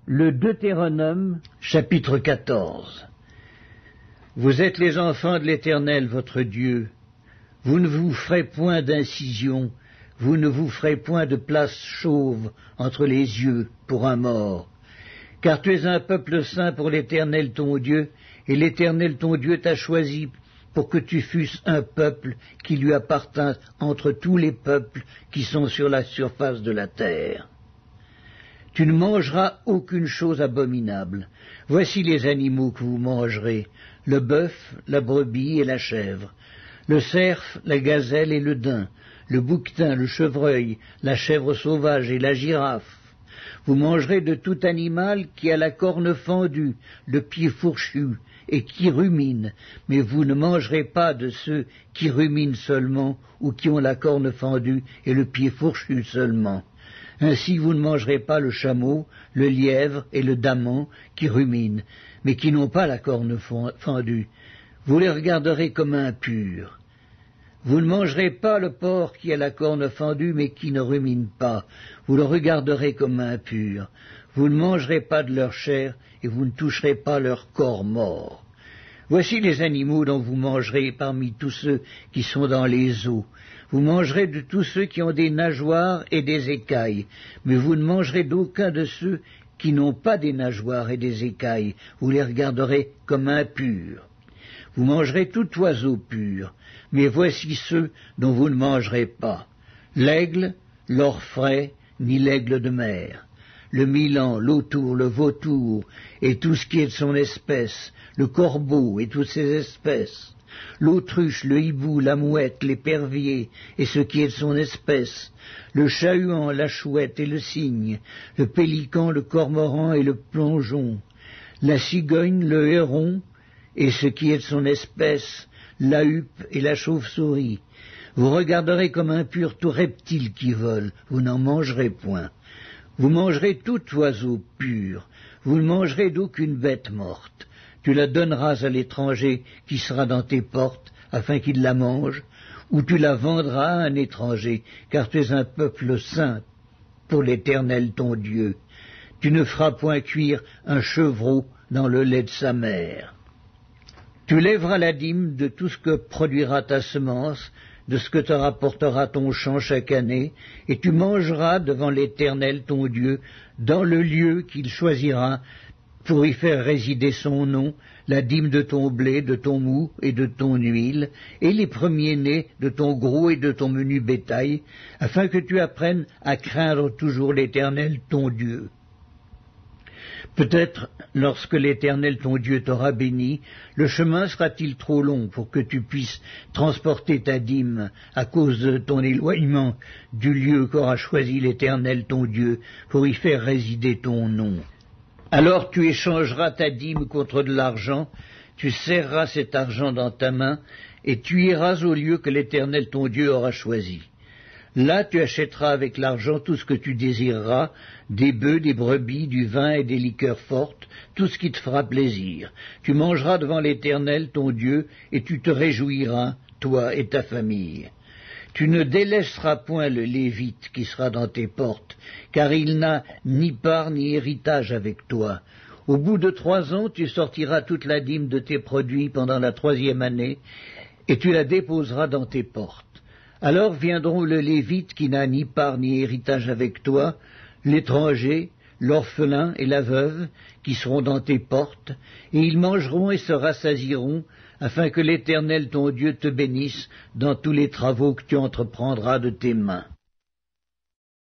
Le Deutéronome, chapitre 14. Vous êtes les enfants de l'Éternel, votre Dieu. Vous ne vous ferez point d'incision, vous ne vous ferez point de place chauve entre les yeux pour un mort. Car tu es un peuple saint pour l'Éternel ton Dieu, et l'Éternel ton Dieu t'a choisi pour que tu fusses un peuple qui lui appartint entre tous les peuples qui sont sur la surface de la terre. Tu ne mangeras aucune chose abominable. Voici les animaux que vous mangerez, le bœuf, la brebis et la chèvre, le cerf, la gazelle et le daim, le bouquetin, le chevreuil, la chèvre sauvage et la girafe. Vous mangerez de tout animal qui a la corne fendue, le pied fourchu et qui rumine, mais vous ne mangerez pas de ceux qui ruminent seulement ou qui ont la corne fendue et le pied fourchu seulement. Ainsi vous ne mangerez pas le chameau, le lièvre et le daman qui ruminent, mais qui n'ont pas la corne fendue. Vous les regarderez comme impurs. Vous ne mangerez pas le porc qui a la corne fendue, mais qui ne rumine pas. Vous le regarderez comme impur. Vous ne mangerez pas de leur chair, et vous ne toucherez pas leur corps mort. Voici les animaux dont vous mangerez parmi tous ceux qui sont dans les eaux. Vous mangerez de tous ceux qui ont des nageoires et des écailles, mais vous ne mangerez d'aucun de ceux qui n'ont pas des nageoires et des écailles. Vous les regarderez comme impurs. Vous mangerez tout oiseau pur, mais voici ceux dont vous ne mangerez pas. L'aigle, l'orfraie, ni l'aigle de mer, le milan, l'autour, le vautour, et tout ce qui est de son espèce, le corbeau et toutes ses espèces, l'autruche, le hibou, la mouette, l'épervier, et ce qui est de son espèce, le chat-huant, la chouette et le cygne, le pélican, le cormoran et le plongeon, la cigogne, le héron, et ce qui est de son espèce, la huppe et la chauve-souris. Vous regarderez comme impur tout reptile qui vole, vous n'en mangerez point. Vous mangerez tout oiseau pur, vous ne mangerez d'aucune bête morte. Tu la donneras à l'étranger qui sera dans tes portes, afin qu'il la mange, ou tu la vendras à un étranger, car tu es un peuple saint pour l'Éternel ton Dieu. Tu ne feras point cuire un chevreau dans le lait de sa mère. Tu lèveras la dîme de tout ce que produira ta semence, de ce que te rapportera ton champ chaque année, et tu mangeras devant l'Éternel ton Dieu, dans le lieu qu'il choisira, pour y faire résider son nom, la dîme de ton blé, de ton mou et de ton huile, et les premiers-nés de ton gros et de ton menu bétail, afin que tu apprennes à craindre toujours l'Éternel ton Dieu. Peut-être, lorsque l'Éternel ton Dieu t'aura béni, le chemin sera-t-il trop long pour que tu puisses transporter ta dîme à cause de ton éloignement du lieu qu'aura choisi l'Éternel ton Dieu pour y faire résider ton nom. Alors tu échangeras ta dîme contre de l'argent, tu serreras cet argent dans ta main, et tu iras au lieu que l'Éternel ton Dieu aura choisi. Là tu achèteras avec l'argent tout ce que tu désireras, des bœufs, des brebis, du vin et des liqueurs fortes, tout ce qui te fera plaisir. Tu mangeras devant l'Éternel ton Dieu, et tu te réjouiras, toi et ta famille. Tu ne délaisseras point le Lévite qui sera dans tes portes, car il n'a ni part ni héritage avec toi. Au bout de 3 ans, tu sortiras toute la dîme de tes produits pendant la 3e année, et tu la déposeras dans tes portes. Alors viendront le Lévite qui n'a ni part ni héritage avec toi, l'étranger, l'orphelin et la veuve qui seront dans tes portes, et ils mangeront et se rassasieront, afin que l'Éternel ton Dieu te bénisse dans tous les travaux que tu entreprendras de tes mains.